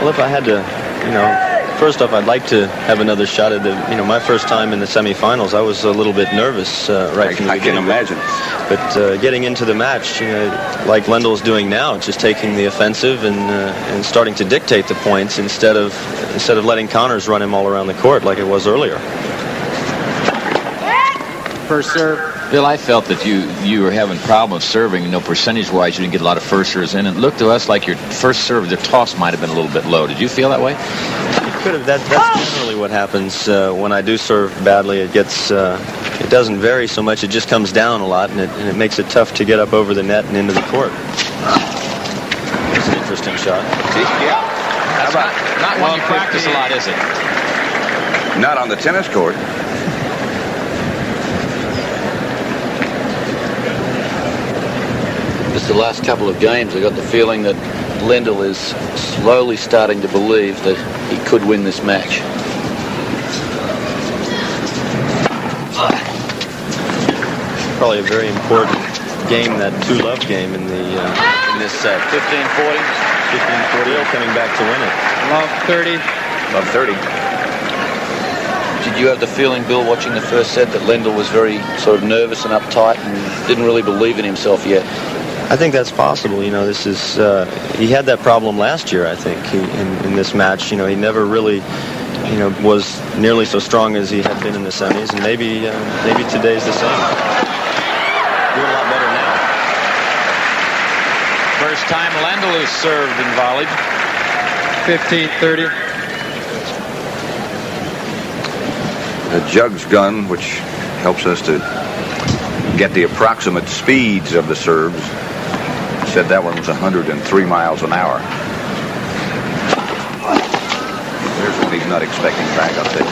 Well, if I had to, first off, I'd like to have another shot at my first time in the semifinals. I was a little bit nervous right from the beginning. I can imagine. But getting into the match, like Lendl's doing now, just taking the offensive and starting to dictate the points instead of letting Connors run him all around the court like it was earlier. First serve. Bill, I felt that you were having problems serving. Percentage-wise, you didn't get a lot of first serves in. And it looked to us like your first serve, the toss might have been a little bit low. Did you feel that way? It could have. That's generally what happens when I do serve badly. It doesn't vary so much. It just comes down a lot, and it makes it tough to get up over the net and into the court. It's an interesting shot. Yeah. That's not one you practice a lot, is it? Not on the tennis court. Just the last couple of games, I got the feeling that Lendl is slowly starting to believe that he could win this match. Probably a very important game, that 2-love game in this set. 15-40. 15-40, coming back to win it. Love 30. Love 30. Did you have the feeling, Bill, watching the first set, that Lendl was very sort of nervous and uptight and didn't really believe in himself yet? I think that's possible. This is he had that problem last year. I think in this match, he never really, was nearly so strong as he had been in the semis, and maybe today's the same. Doing a lot better now. First time Lendl has served and volleyed. 15-30. The Jugs gun, which helps us to get the approximate speeds of the serves, said that one was 103 miles an hour. There's one he's not expecting back up there.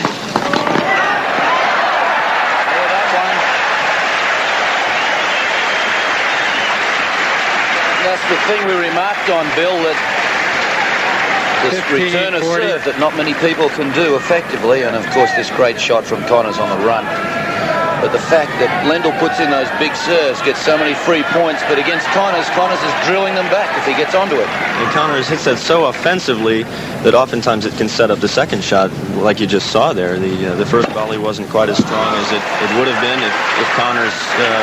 That's the thing we remarked on, Bill, that this 15, return of 40. serve that not many people can do effectively, and of course this great shot from Connors on the run. But the fact that Lendl puts in those big serves, gets so many free points, but against Connors is drilling them back if he gets onto it. And Connors hits that so offensively that oftentimes it can set up the second shot, like you just saw there. The first volley wasn't quite as strong as it would have been if Connors'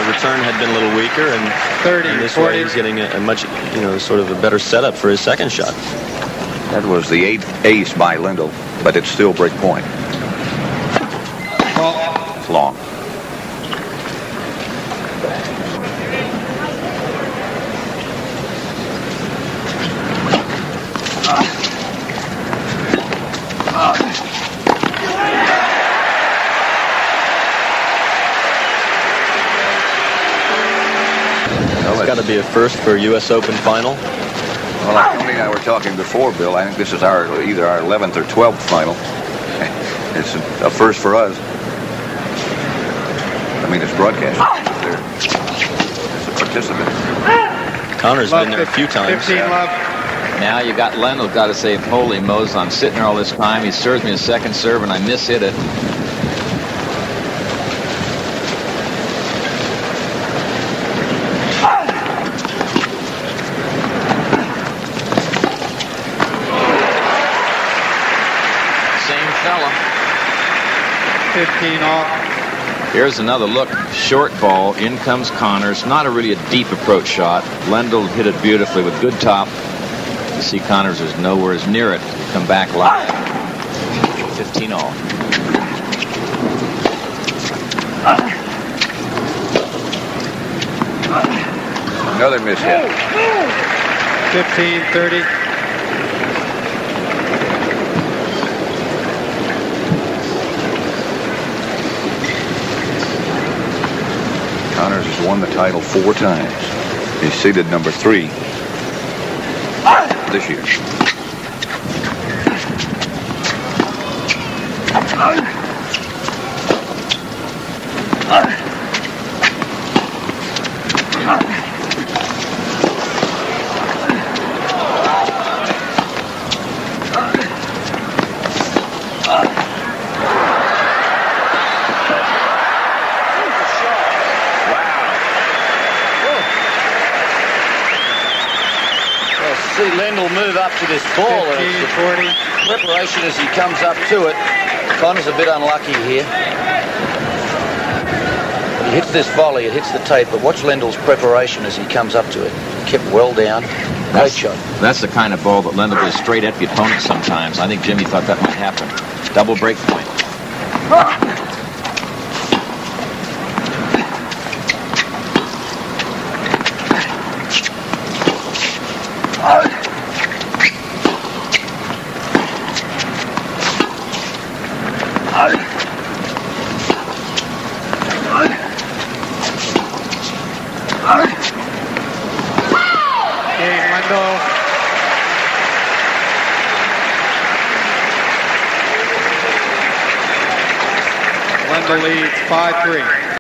return had been a little weaker. And 30, this 40. way he's getting a much, sort of a better setup for his second shot. That was the 8th ace by Lendl, but it's still break point. It's long. It's got to be a first for a U.S. Open final. Well, like Tony and I were talking before, Bill, I think this is either our 11th or 12th final. It's a first for us. I mean, it's broadcast. It's a participant. Connor's been there a few times. 15 love. Now you got Lendl, got to say, holy Moses, I'm sitting there all this time. He serves me a second serve, and I miss-hit it. Same fella. 15 off. Here's another look. Short ball. In comes Connors. Not really a deep approach shot. Lendl hit it beautifully with good top. You see Connors is nowhere as near it. Come back live. 15 all. Another miss-hit. 15-30. Connors has won the title 4 times. He's seeded number 3 this year. See Lendl move up to this ball. 15, 40. Preparation as he comes up to it. Connor's a bit unlucky here. He hits this volley, it hits the tape, but watch Lendl's preparation as he comes up to it. Kept well down. Great shot. That's the kind of ball that Lendl goes straight at the opponent sometimes. I think Jimmy thought that might happen. Double break point. Lendl leads 5-3.